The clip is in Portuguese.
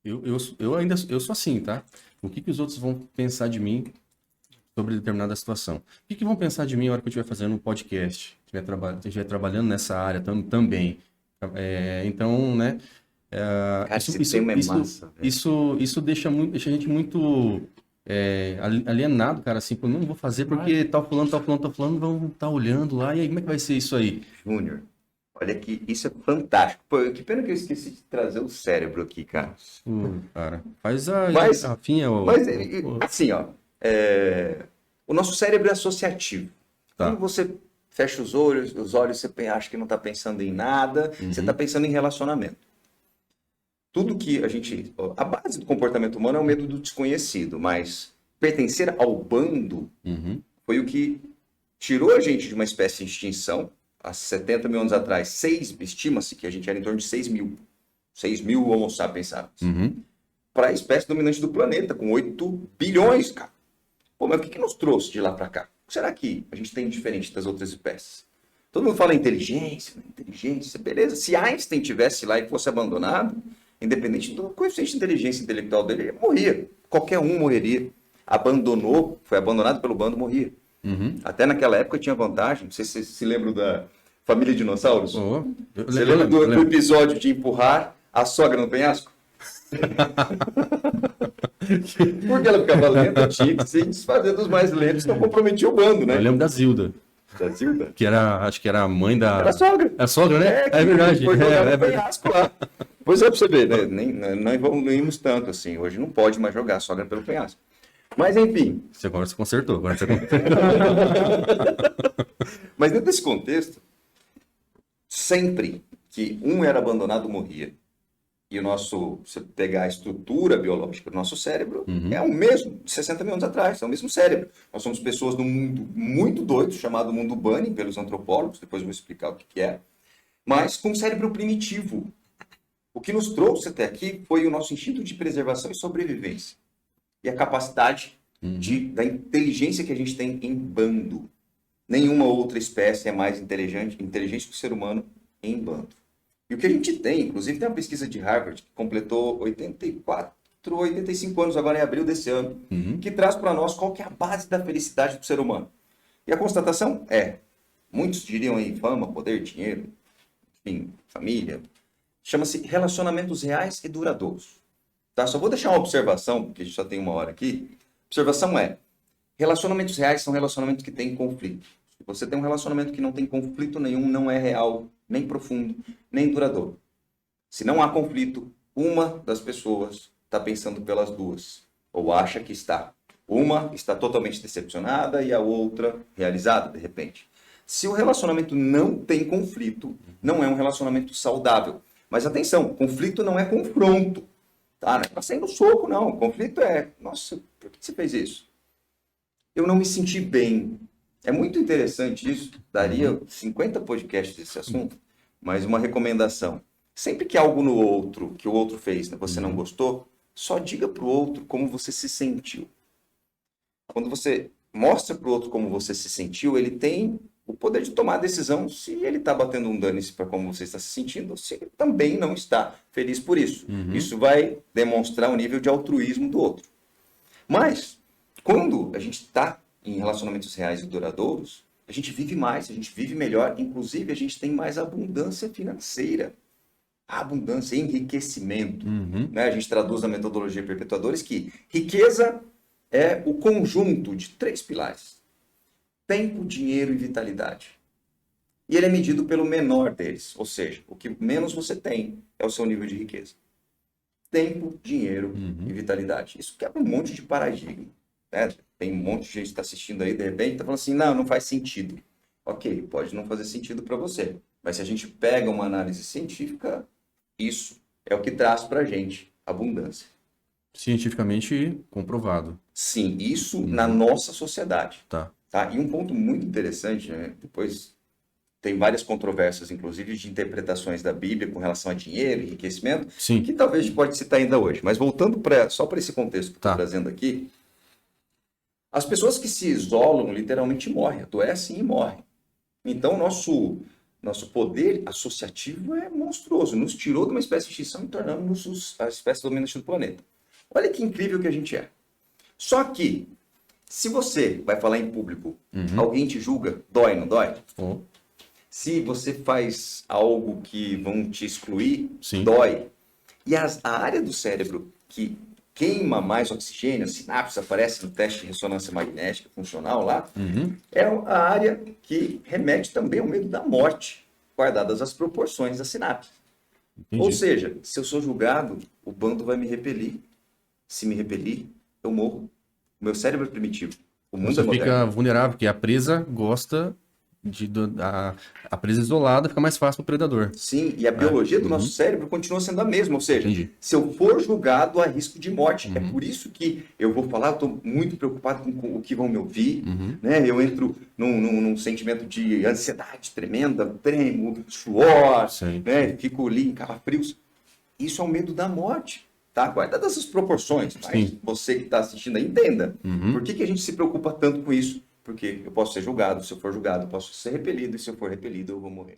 Eu sou assim, tá? O que os outros vão pensar de mim sobre determinada situação? O que vão pensar de mim na hora que eu estiver fazendo um podcast, estiver trabalhando nessa área também? Então, né? Cara, Isso, esse isso, tema é isso, massa, velho. isso deixa a gente muito alienado, cara, assim, pô, não vou fazer porque tal fulano vão estar olhando lá, e aí, como é que vai ser isso aí? Júnior, olha que isso é fantástico. Pô, que pena que eu esqueci de trazer o cérebro aqui, cara. Cara, faz a Mas, Rafinha, assim, ó, o nosso cérebro é associativo. Quando tá. você fecha os olhos você acha que não está pensando em nada, você está Uhum, pensando em relacionamento. Tudo que a gente. A base do comportamento humano é o medo do desconhecido, mas pertencer ao bando uhum, foi o que tirou a gente de uma espécie de extinção. Há 70 mil anos atrás, estima-se que a gente era em torno de 6 mil Homo sapiens sapiens, uhum. para a espécie dominante do planeta, com 8 bilhões, cara. Pô, mas o que nos trouxe de lá para cá? O que será que a gente tem diferente das outras espécies? Todo mundo fala inteligência, beleza. Se Einstein tivesse lá e fosse abandonado, independente do coeficiente de inteligência intelectual dele, ele morria. Qualquer um morreria. Foi abandonado pelo bando, morria. Uhum. Até naquela época tinha vantagem. Não sei se vocês se lembram da família Dinossauros. Oh, Você eu lembra lembro, eu do lembro. episódio de empurrar a sogra no penhasco? Porque ela ficava lenta, tinha que se desfazer dos mais lentos, não comprometia o bando, Eu né? lembro da Zilda, Da Zilda. acho que era a mãe Era a da. sogra. É a sogra, né? Que É verdade. foi jogar no É verdade. penhasco lá. Pois é, pra você ver, né? Nem, não evoluímos tanto assim. Hoje não pode mais jogar a sogra pelo penhasco. Mas enfim. Agora você consertou. Agora você consertou. Mas dentro desse contexto, sempre que um era abandonado, morria. E você pegar a estrutura biológica do nosso cérebro, é Uhum. o mesmo de 60 mil anos atrás, é o mesmo cérebro. Nós somos pessoas num mundo muito doido, chamado mundo Bunny, pelos antropólogos, depois eu vou explicar o que é, mas com um cérebro primitivo. O que nos trouxe até aqui foi o nosso instinto de preservação e sobrevivência. E a capacidade Uhum. da inteligência que a gente tem em bando. Nenhuma outra espécie é mais inteligente que o ser humano em bando. E o que a gente tem, inclusive tem uma pesquisa de Harvard que completou 85 anos agora em abril desse ano, Uhum. que traz para nós qual que é a base da felicidade do ser humano. E a constatação muitos diriam aí fama, poder, dinheiro, enfim, família, chama-se relacionamentos reais e duradouros. Tá? Só vou deixar uma observação, porque a gente só tem uma hora aqui. Observação relacionamentos reais são relacionamentos que têm conflito. Se você tem um relacionamento que não tem conflito nenhum, não é real, nem profundo, nem duradouro. Se não há conflito, uma das pessoas está pensando pelas duas, ou acha que está. Uma está totalmente decepcionada e a outra realizada, de repente. Se o relacionamento não tem conflito, não é um relacionamento saudável. Mas atenção, conflito não é confronto. Tá? Não é saindo soco, não. Conflito nossa, por que você fez isso? Eu não me senti bem. É muito interessante isso. Daria Uhum. 50 podcasts desse assunto, mas uma recomendação. Sempre que algo no outro, que o outro fez, né, você não Uhum. gostou, só diga para o outro como você se sentiu. Quando você mostra para o outro como você se sentiu, ele tem o poder de tomar a decisão se ele está batendo um dane-se para como você está se sentindo, ou se ele também não está feliz por isso. Uhum. Isso vai demonstrar o nível de altruísmo do outro. Mas, quando a gente está em relacionamentos reais e duradouros, a gente vive mais, a gente vive melhor, inclusive a gente tem mais abundância financeira. Abundância, enriquecimento. Uhum. Né? A gente traduz na metodologia Perpetuadores que riqueza é o conjunto de 3 pilares: tempo, dinheiro e vitalidade. E ele é medido pelo menor deles, ou seja, o que menos você tem é o seu nível de riqueza. Tempo, dinheiro e Uhum. vitalidade. Isso quebra um monte de paradigma. Né? Tem um monte de gente que está assistindo aí, de repente, está falando assim, não faz sentido. Ok, pode não fazer sentido para você. Mas se a gente pega uma análise científica, isso é o que traz para a gente abundância. Cientificamente comprovado. Sim, isso na Uhum. nossa sociedade. Tá. Tá? E um ponto muito interessante, né? Depois tem várias controvérsias, inclusive de interpretações da Bíblia com relação a dinheiro, enriquecimento, que Sim. talvez a gente pode citar ainda hoje. Mas voltando só para esse contexto que eu estou Tá. trazendo aqui, as pessoas que se isolam literalmente morrem, adoecem e morrem. Então, Nosso poder associativo é monstruoso. Nos tirou de uma espécie de extinção e tornamos-nos a espécie dominante do planeta. Olha que incrível que a gente é. Só que, se você vai falar em público, alguém te julga, dói, não dói? Oh, Se você faz algo que vão te excluir, sim. dói. E a área do cérebro que queima mais oxigênio, a sinapse aparece no teste de ressonância magnética funcional lá, é a área que remete também ao medo da morte, guardadas as proporções da sinapse. Entendi. Ou seja, se eu sou julgado, o bando vai me repelir. Se me repelir, eu morro. O meu cérebro é primitivo. O mundo Você é moderno. fica vulnerável, porque a presa gosta a presa isolada, fica mais fácil para o predador. Sim, e a biologia do nosso cérebro continua sendo a mesma, ou seja, Entendi. se eu for julgado, há risco de morte. É por isso que eu vou falar, eu estou muito preocupado com o que vão me ouvir, né? Eu entro num sentimento de ansiedade tremenda, tremo, suor, Sim. né? Fico ali em calafrios. Isso é o medo da morte, tá? Guardadas essas proporções, mas Sim. você que está assistindo aí, entenda. Por que a gente se preocupa tanto com isso? Porque eu posso ser julgado, se eu for julgado, eu posso ser repelido, e se eu for repelido, eu vou morrer.